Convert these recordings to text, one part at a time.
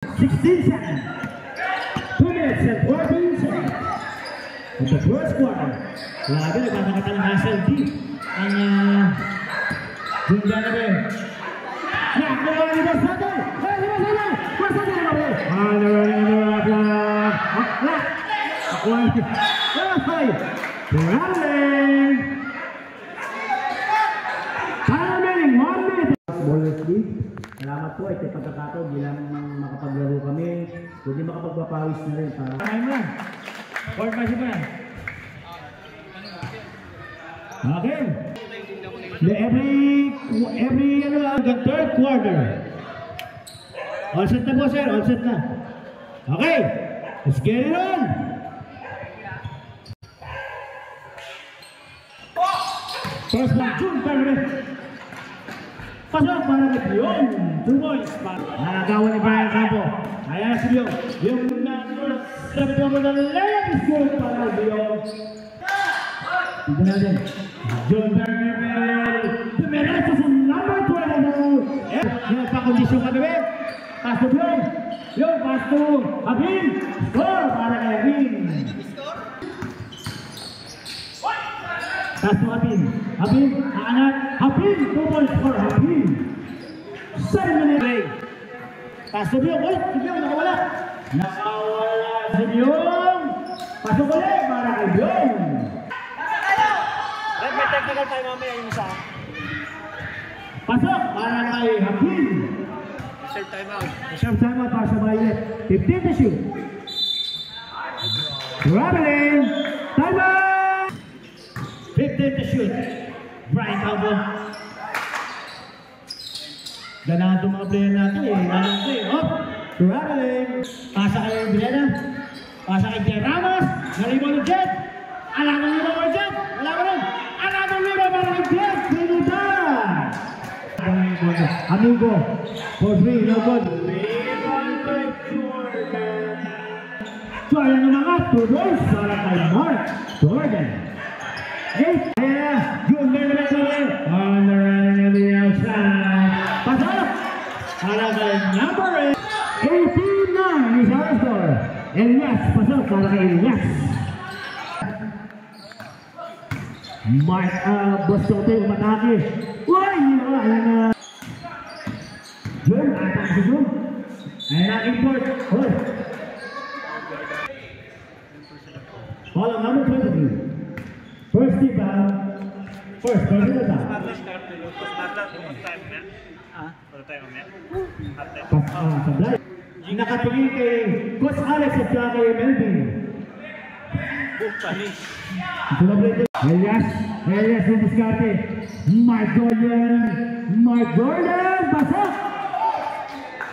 16 seconds. 2 minutes and 14 seconds. In the first quarter. Lagi nagkakata ng hassle deep. Ang Julian Abe. Nakuha ni Basado. Basado na ba? Running Timing 1 minute. Ballers lead. Salamat po ito pagkakataon bilang makapaglaro kami. Hindi makapagpapawis na rin. Time lang. 4 pa siya. Okay. Every the third quarter. All set na po sir. All set na. Okay. Let's get it on. First one, June Perry. Pasok para kay Leon. 2 points. Nakagawa ni Brian Campo. Ayan si Leon. Yung sabi ko mo ng layup is good para kay Leon. Tignan natin. June Perry. Pumereso sa number 22. Nagpakondisyon ka gabi. Pass to Leon. Leon, pass to Habib. Score para kay Habib. Pass to Habib. Habib, aangat. Habib, 2 points for Habib. 7 minutes. Pass to Leon. Uy, si Leon, nakawala. Nakawala si Leon. Pasok ulit para kay Leon. May technical time mamaya yung isa. Pasok para kay Habib. Reserve timeout. Reserve timeout para sa Bayelet. 15 to shoot. Traveling. Timeout. 15 to shoot. Brian Calvo. Ganahan itong mga player natin eh. Ganahan ito eh. Oh. Traveling. Pasa kay Bilena. Pasa kay Jen Ramos. Nalibon ng Jet. Alangan nyo ba Jet? Alangan nyo. Alangan nyo ba mga Jet? Pinuta. Amigo. For 3. No good. Kaya ng mga tuloy para kay Mark Jordan. 8. Good minute on the running of the outside. Pasok. Para kay number 8. 89 is our score. Elias. Pasok para kay Elias. Mark Bostote umatake. Uy! Ayan Jun, atak si Jun. Ayan ang import. Uy! Call on number 23. First tip out. First na ta. Sablay. Nakatingin kay Coach Alex at kay Melvin. Elias yung diskarte. Mark Jordan, pasok!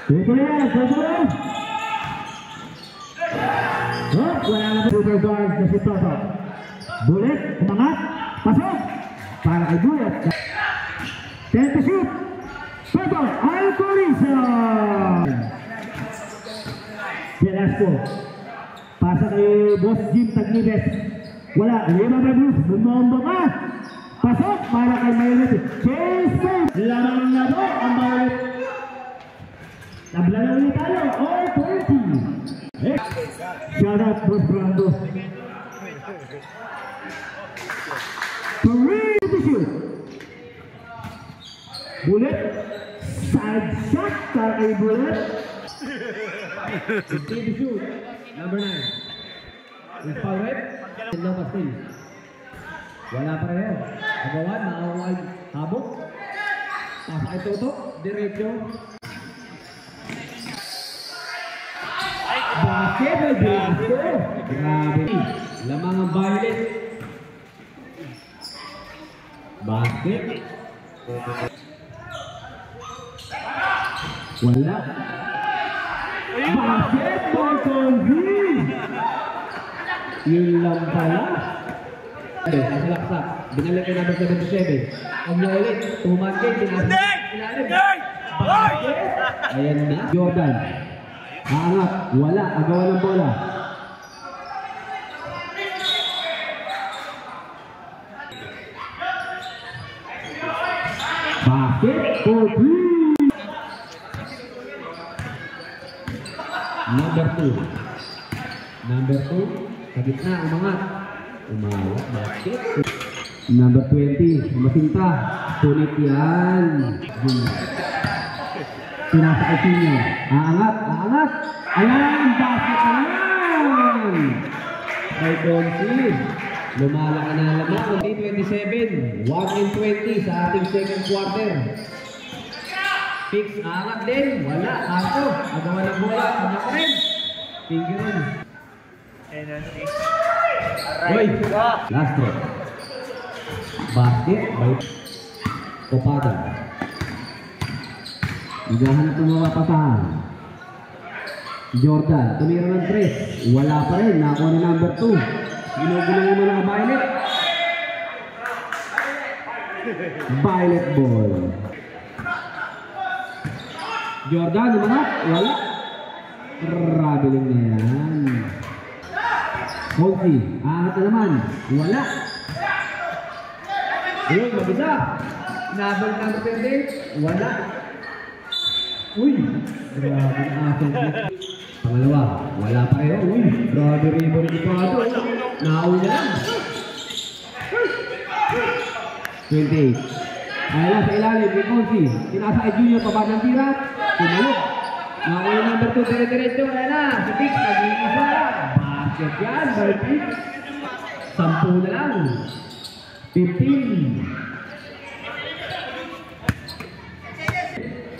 Tuto yan. Wala na super guard na si Toto. Bullet, umangat, pasok! Para kay Bullet. 10 to shoot. Toto, Alcorizo! Velasco. Pasa kay Boss Jim Taglives. Wala, lima na Bruce. Bumombo ka. Pasok para kay Mayonet. Chase Faith. Lamang na po ang Mayonet. Nabla na ulit tayo. All 20. Shout out Boss Brando. 3 to shoot. Bullet. Side shot para kay Bullet. 3 to shoot. Number 9. Yung foul rep. Hello Pastil. Wala pa rin. Agawan, nakawal. Habok. Pasa kay Toto. Diretso. Basket na Velasco. Grabe. Lamang ang Violet. Basket. Wala. Basketball convene. Yun lang pala. Nasalaksak. Binalik ka number 77. Ang niya ulit. Tumangkin. Ayan na. Jordan. Aangat. Wala. Agawa ng bola. Basket for 3. Number 2. Number 2. Sa gitna, umangat. Umawat, basket. Number 20. Umasinta. Sulit yan. Pinasakay senior. Aangat, aangat. Ayan, basket na naman. By Donsi. Lumalaki na naman. 27. 1-20 sa ating second quarter. Fix, aangat din. Wala, aso. Agawa ng bola. Ano pa rin? Finger on. Oy! Last throw. Basket by Copada. Naghahanap ng mga pasahan. Jordan, tumira ng 3. Wala pa rin. Nakuha ni number 2. Ginugulong mo ng Violet. Violet ball. Jordan, umangat. Wala. Traveling na yan. Holty, aangat na naman. Wala. Uy, mag-isa. Nabal na mo pwede. Wala. Uy, grabe ang aso. Pangalawa, wala pa rin. Uy, grabe rin mo rin ito. Nauna lang. 28. Ayala sa ilalim, may Holty. Tinasa kay Junior, pabag ng tira. Tumalog. Nakuha number 2, dire-diretso. Ayan na, si Pix, nag-iisa. Basket yan, by Pix. 10 na lang. 15.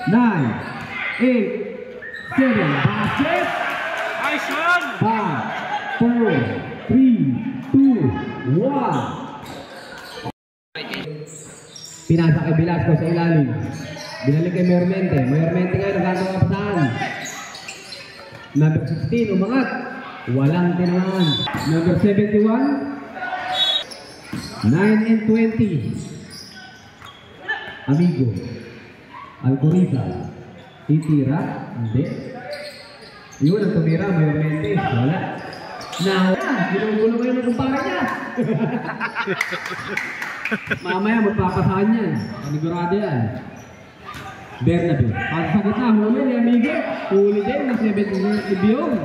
9, 8, 7, basket. Nice one! 5, 4, 3, 2, 1. Pinasa kay Velasco sa ilalim. Binalik kay Mayormente. Mayormente ngayon nagagawa pa saan. Number 16, umangat. Walang tinangan. Number 71. 9-20. Amigo. Alcoriza. Titira. Hindi. Yun ang tumira. Mayormente. Wala. Nawala. Ginugulo kayo ng kumpara niya. Mamaya magpapasahan yan. Panigurado yan. Bernabe. Pag sa gitna, huli ni Amigo. Huli din na 7 ni Biong.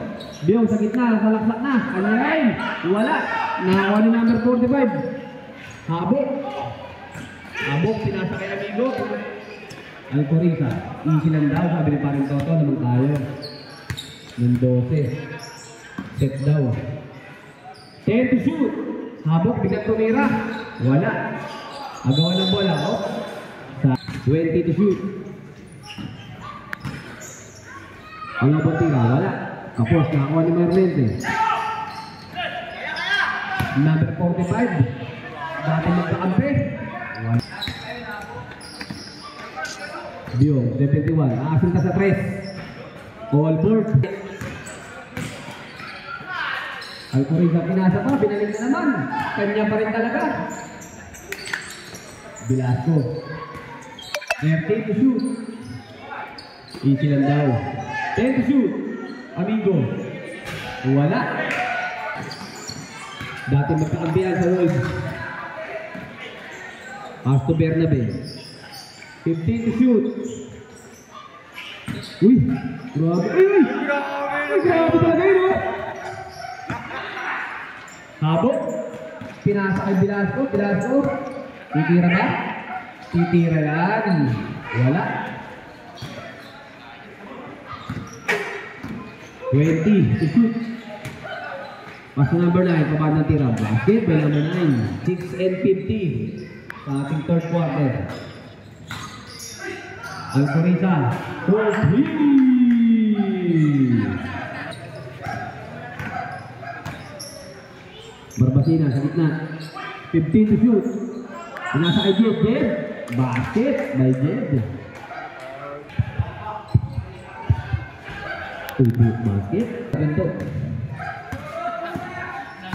Biong sa gitna, salaksak na. Kanya rin. Wala. Nakakuha ni number 45. Habok. Habok, pinasa kay Amigo. Alcoriza. Easy lang daw, sabi ni Paring Toto naman tayo. Ng 12. Set daw. 10 to shoot. Habok, bigat tumira. Wala. Agawan ng bola. Oh. Sa 20 to shoot. Ang abang tira, wala. Kapos, nakakuha ni Mayormente. Number 45. Dati magkakampi. Biong, 71. Aasin ka sa 3. All board. Alcoriza pinasa pa, binalik na naman. Kanya pa rin talaga. Velasco. 30 to shoot. Easy lang daw. 10 to shoot. Amigo. Wala. Dati magkakampihan sa Wolves. Pass to Bernabe. 15 to shoot. Uy! Grabe. Uy! Uy! Grabe talaga yun, oh! Habok. Pinasa kay Velasco. Velasco. Titira ba? Titira yan. Wala. 20 to shoot. Pass number 9. Pabad ng tira. Basket. By number 9. 6-50 sa ating third quarter. Alcoriza. 4-3. Barbasina sa gitna. 15 to shoot. Pinasa kay Jed. Basket by Jed. Ultimate basket. Ganito.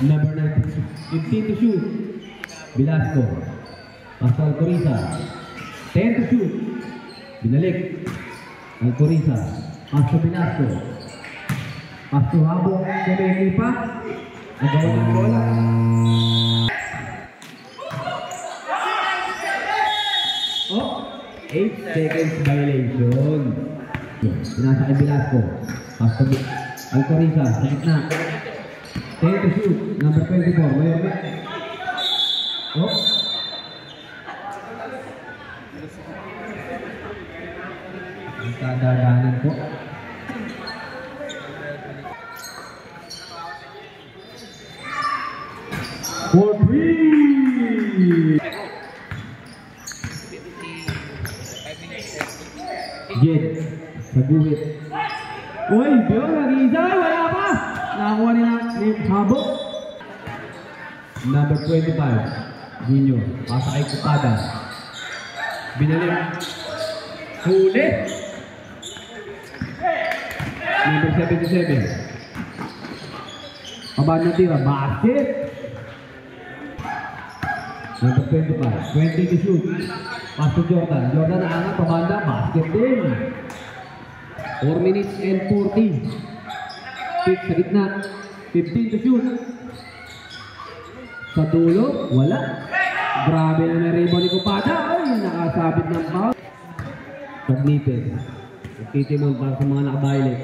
Number 9. 15 to shoot. Velasco. Pass Alcoriza. 10 to shoot. Binalik. Alcoriza. Pass to Velasco. Pass to Habok. Kumili pa. Agawan ng bola. Oh, 8 seconds violation. Pinasa kay Velasco. Pass to Alcoriza, sa gitna. 10 to shoot, number 24. Mayor ba? Oh. Ang kadadanan po. For three! Jed, sa guhit. Uy, Bio, nag-iisa, wala pa! Nakakuha nila ni Habok. Number 25, Junior, pasa kay Kupada. Binalim. Huli! Number 77. Pabaan na tira, basket! Number 25, 20 to shoot. Pass to Jordan. Jordan naangat, pabanda, basket din. 4 minutes and 40. Pick sa gitna. 15 to shoot. Sa dulo, wala. Grabe na may rebound ni Kupada. Ay, nakasabit ng foul. Pagnipid. Titimon para sa mga nakabaylik.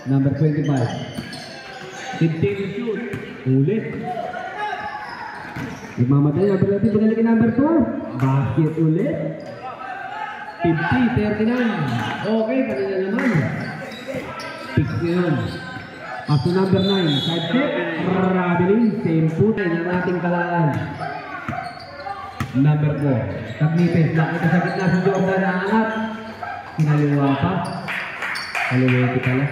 Number 25. 15 to shoot. Ulit. Nagmamadali. Binalik yung number 2. Basket ulit. 50, 39. Okay, kanina naman. Pick ngayon. Pass to number 9. Side check. Traveling. Same foot. Ng ating kalaan. Number 4. Tagnipis. Nakita sa gitna si Jordan na angat. Kinaliwa pa. Kaliwiti pala.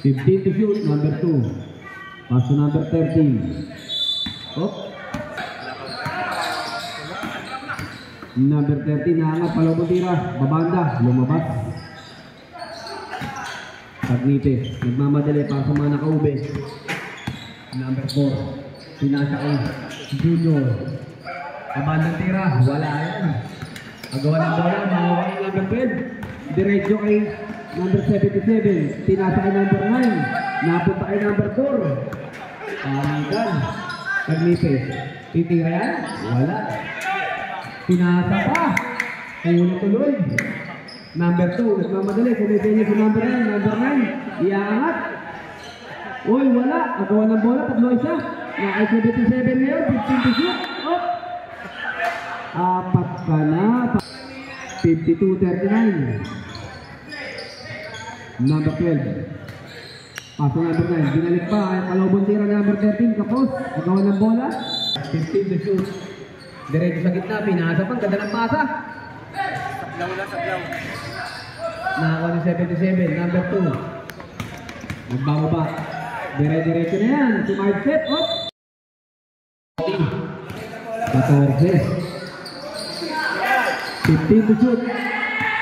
15 to shoot. Number 2. Pass to number 13. Oh. Number 13, naangat, palabong tira, babanda, lumabas. Tagnipis, nagmamadali para sa mga nakaube. Number 4, pinasa kay Junior. Babandang tira, wala yan. Agawa ng bola, mahawa yung number 12. Diretso kay number 77, pinasa kay number 9. Napunta kay number 4. Pamitan, tagnipis. Titira yan, wala. Pinasa pa. Tuloy. Number 2. Nagmamadali. Kumitin niya si number 9. Number 9. Iangat. Uy, wala. Agawa ng bola. Tatlo isa. Nakay 77 ngayon. 15 to shoot. Oh. Apat ka na. 52-39. Number 12. Paso number 9. Binalik pa. Ay kalobong tira number 13. Kapos. Agawa ng bola. 15 to shoot. Diretso sa gitna, pinasa pang ganda ng pasa. Sablaw lang, sablaw. Nakakuha ni 77, number 2. Nagbababa. Diretso na yan. Smart set, op. 14. 15 to shoot.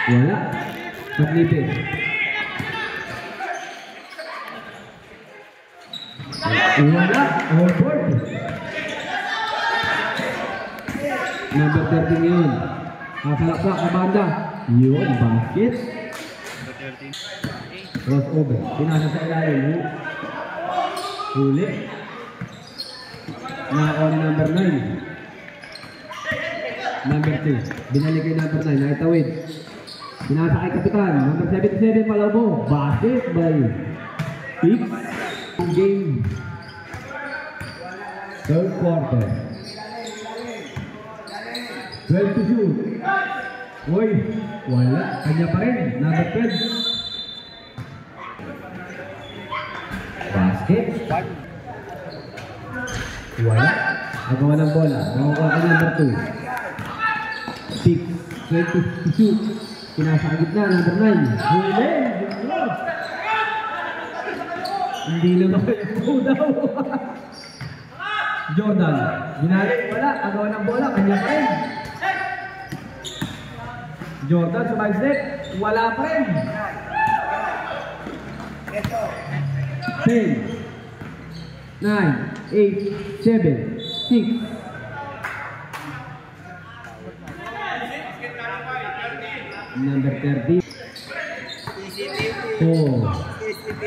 Wala. Pagnipid. Wala. All board. Number 13 yun. Kakalaksak ka banda. Yun, basket. Crossover. Pinasa sa ilalim. Huli. Nakakuha ni number 9. Number 2. Binalik kay number 9. Nakitawid. Pinasa kay kapitan. Number 77 palabo. Basket by 6. Game. Third quarter. 12 to shoot. Uy, wala. Kanya pa rin. Number 12. Basket. Wala. Nagawa ng bola. Nagawa ka number 2. 6. 12 to shoot. Pinasa ka gitna. Number 9. Huli. Hindi naman kayo daw. Jordan. Binalik. Wala. Nagawa ng bola. Kanya pa rin. Jordan sa mindset, wala pa rin. 10, 9, 8, 7, 6. Number 30. 4,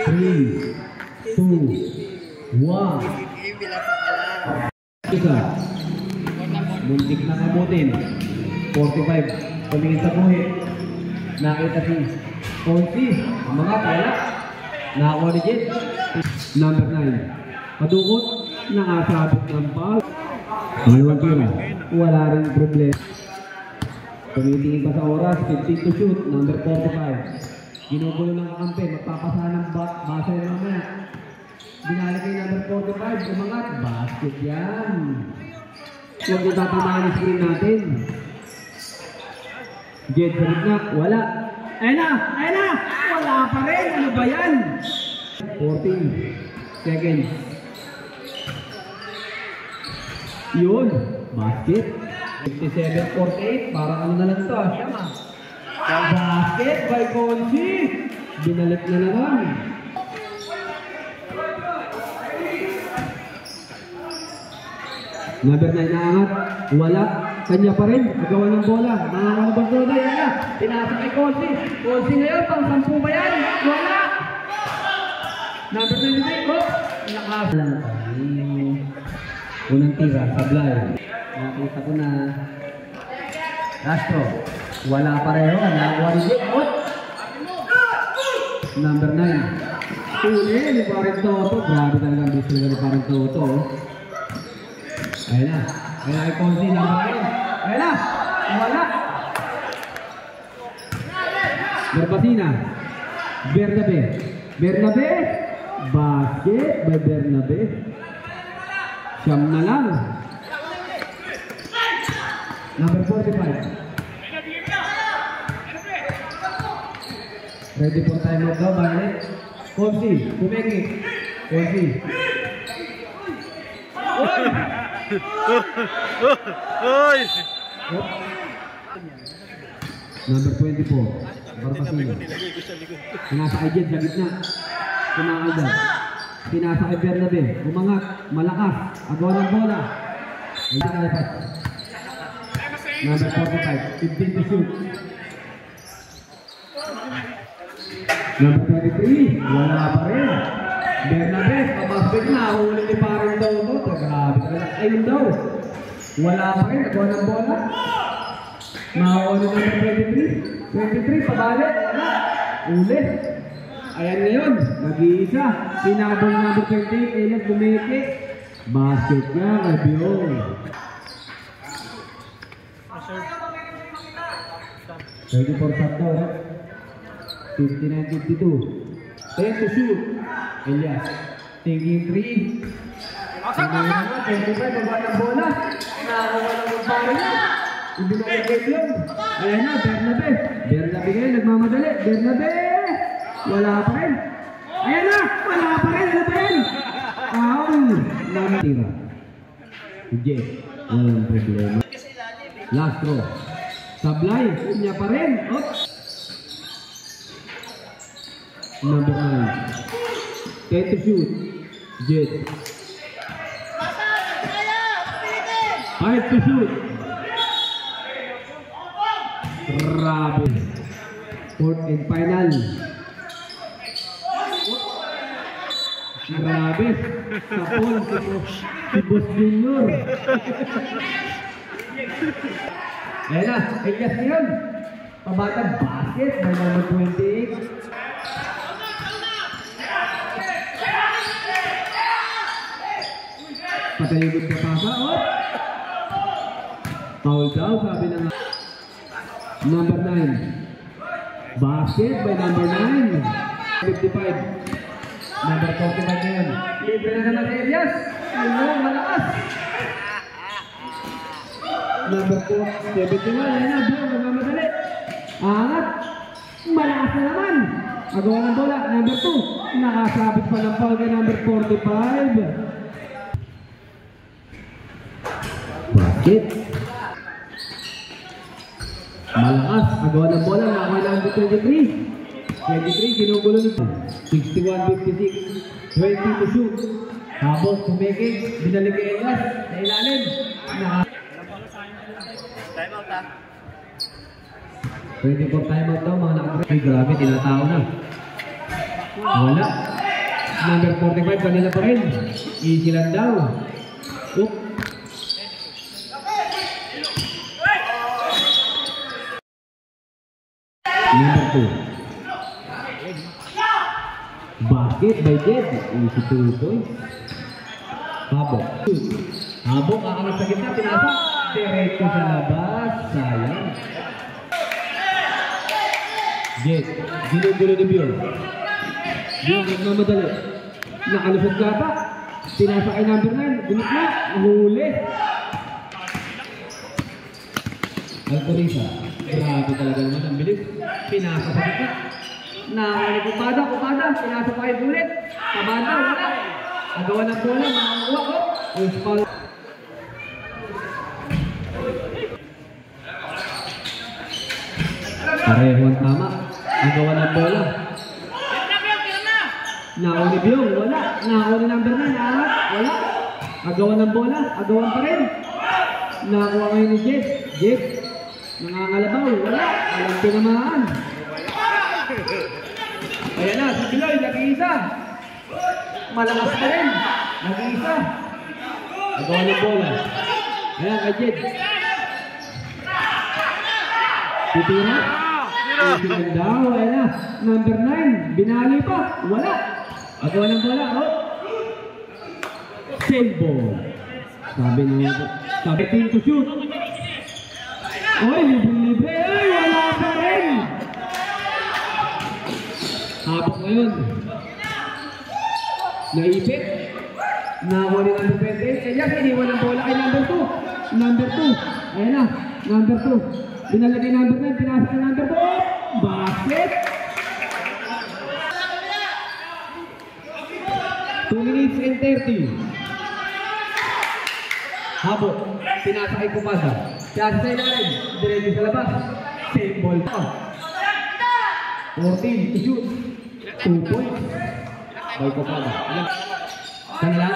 3, 2, 1. Isa. Muntik na kabutin. 45. Tumingin sa buhit. Nakita si Ponzi, mga pala. Nakakuha ni Jet. Number 9. Padukot, nakasabot ng foul. Dalawang tira. Wala rin problema. Tumitingin pa sa oras, 15 to shoot, number 45. Ginugulo ng kakampi, magpapasa ng basa na mamaya. Binalik kay number 45, umangat. Basket yan. Huwag yung tatamaan yung screen natin. Jet sa gitna, wala. Ayun na! Ayun na! Wala pa rin! Ano ba yan? 14 seconds. Yun, basket. 57-48, parang ano na lang ito. Basket by Ponzi. Binalik na naman. Number 9 na angat. Wala. Kanya pa rin. Magawa ng bola. Mga kanabagdoda. Yan na. Pinasa kay Ponzi. Ponzi ngayon. Pang 10 ba yan? Wala. Number 23. Oh. Nakasala. Unang tira. Sablay. Nakita ko na. Castro. Wala pareho. Nakakuha ni Jake. Oh. Number 9. Uli. Ni Parang Toto. Grabe talagang gusto nila ni Parang Toto. Ayun na. Ayun na kay Ponzi. Number 9. Ayun na. Wala. Berbasina. Bernabe. Bernabe. Basket by Bernabe. Siyam na lang. Number 45. Ready for time out daw, balik. Ponzi, kumikik. Ponzi. Oy! Number 24. Barbasino. Pinasa kay Jed sa gitna. Kumakagad. Pinasa kay Bernabe. Umangat. Malakas. Agaw ng bola. Ay nakalipat. Number 45. 15 to shoot. Number 23. Wala pa rin. Bernabe. Pabasbig na. Huli ni Parang daw ito. Grabe talaga. Ayun daw. Wala pa rin. Agaw ng bola. Makakuha ni number 23. 23. Pabalik. Wala. Ulit. Ayan ngayon. Nag-iisa. Sinabong number 28. Kailan bumiki. Basket niya. Rabiol. 24 shot daw. 59-52. 10 to shoot. Elias. Taking 3. Pagkakas! 25. Baba ng bola. Nakakuha ng magparo niya. Hindi na nag-get yun. Ayan na. Bernabe. Bernabe ngayon. Nagmamadali. Bernabe. Wala pa rin. Ayan na. Wala pa rin. Ano pa rin? Foul. Tira. Jet. Walang problema. Last throw. Sablay. Kanya pa rin. Number 9. 10 to shoot. Jet. 5 to shoot. Grabe. Fourth and final. Grabe. Sapol si Boss Junior. Ayan na. Elias na yun. Pabatag basket by number 28. Patayugod na pasa. Foul daw, sabi na nga. Number 9. Basket by number 9. 55. Number 45 na yun. Libre na naman Elias. Ano, malakas. Number 4. 71. Ayan na, Bill. Nagmamadali. Angat. Malakas na naman. Agawa ng bola. Number 2. Nakasabit pa ng foul kay number 45. Basket. Malakas. Agawa ng bola. Nakakuha ng 23. 23. Ginugulo nito. 61-56. 20 to shoot. Habos. Kumikik. Binalik kay Elias. Sa ilalim. Time out ha. 24 time out daw. Mga nakakita. Ay grabe. Tinatao na. Wala. Number 45. Kanila pa rin. Easy lang daw. Oop. Number 2. Basket by Jed. Easy 2 points. Habok. Habok, kakangat sa gitna, pinasa. Diretso sa labas. Sayang. Jed, ginugulo ni Bion. Bion, nagmamadali. Nakalusot ka pa. Pinasa kay number 9. Gunit na. Nahuli. Alcorisa. Grabe talaga naman ang bilis. Pinasa sa gitna. Nakakali kupada. Pinasa pa kayo ulit. Kabanda, wala. Nagawa ng bola, makakuha ko. Foul. Pareho ang tama. Nagawa ng bola. Nauli Biong, wala. Nauli number 9, naangat, wala. Agawan ng bola, agawan pa rin. Nakakuha ngayon ni Jed. Jed, nangangalabaw, wala. Alam tinamaan. Ayan na, si Biloy, nag-iisa. Malakas pa rin. Nag-iisa. Agawan ng bola. Ayan, kay Jed. Titira. Titira daw, ayan na. Number 9, binali pa, wala. Agawan ng bola, oh. Save ball. Sabi team to shoot. Oy, libre. Ay, wala pa rin. Habok ngayon. Naipit. Nakakuha ni number 20. Elias, iniwan ng bola kay number 2. Number 2. Ayan na, number 2. Binalagay number 9, pinasa kay number 2. Basket. 2 minutes and 30. Habok. Pinasa kay Kupada. Pinasa sa ilalim. Diretso sa labas. Save ball pa. 14 to shoot. 2 points. By Kupada. Kanila.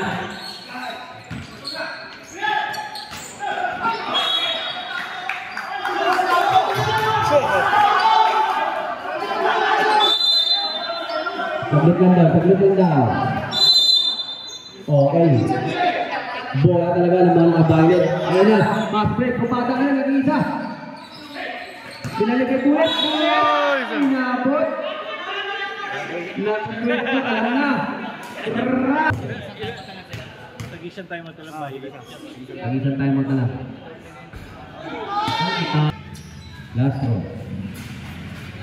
Saglit lang daw. Okay. Bola talaga ng mga nakabayad. Ayan na, pass break. Kupada na, nag-iisa. Pinaligay bulit. Inabot. Nag-break na, alam na. Tagisan tayo magkalabay. Last row.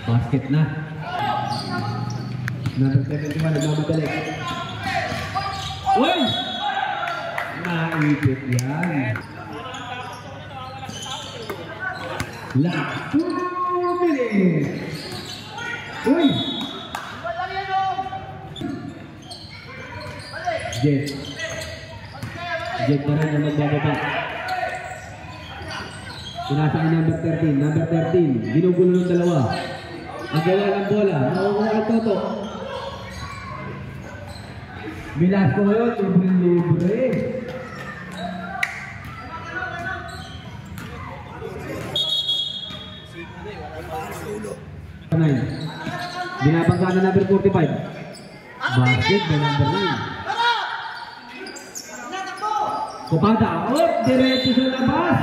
Basket na. Number 71, nagmamadali. Uy! Naipit yan. Last 2 minutes. Uy! Jed na rin na magbababa. Pinasa kay number 13. Number 13. Ginugulo ng dalawa. Ang gawa ng bola. Nakukuha ang Toto. Bilasco ngayon. Libre. Binabangga na number 45. Basket by number 9. Kupada, diretso sa labas.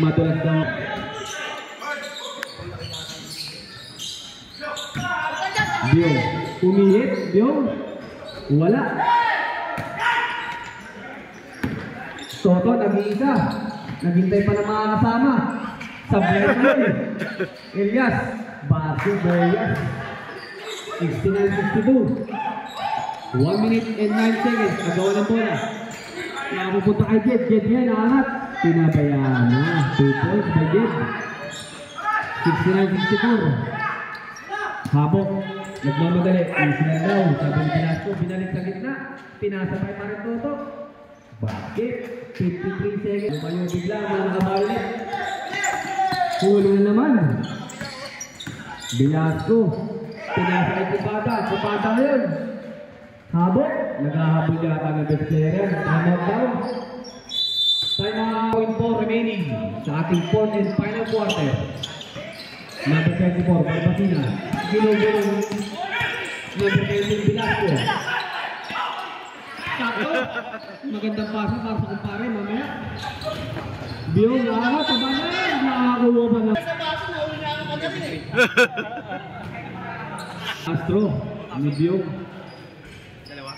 Madulas daw. Biong, umihit. Biong, wala. Toto, nag-iisa. Naghintay pa ng mga kasama. Sablay na rin. Elias, basket by Elias. 69-62. 1 minute and 9 seconds. Agawa ng bola. Nakapupunta kay Jed. Jed yan, naangat. Pinabayaan na. 2 points by Jed. 69-64. Habok. Nagmamadali. Easy lang daw. Sabi ni Velasco, binalik sa gitna. Pinasabay pa rin Toto. Basket. 53 seconds. Lumayo bigla. Mga nakabalit. Huli na naman. Velasco. Pinasa kay Kupada. Kupada ngayon. Habok. Naghahabol yata ng best player. Timeout down. Time 4 remaining sa ating 4th and final quarter. Number 24, Barbacina. Ginugulo number 13, Velasco. Sakto. Magandang pasa para sa kumpare mamaya. Biong, tabanan. Nakakuha ba na? Astro. Ni Biyong. Dalawa.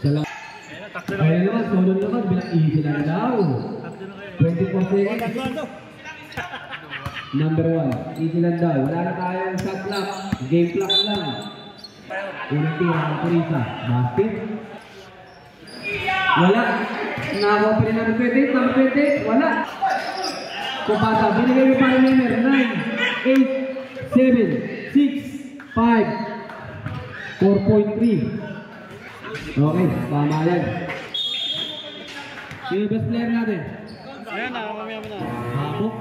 Dalawa. Ayun na, tatlo na Kaya kayo. naman, solo naman, bilang easy lang daw. Tatlo na kayo. 24 seconds. Tatlo, ano? Number 1, easy lang daw. Wala na tayong shot clock. Game clock lang. Unang tira ng Teresa. Basket. Wala. Nakakuha pa rin number 28. Number 28. Wala. Kupata. Binigay yung para number 9, 8, 7, 6, 5, 4.3. Okay, tama yan. Sino best player natin? Ayan na, mamaya mo na. Habok.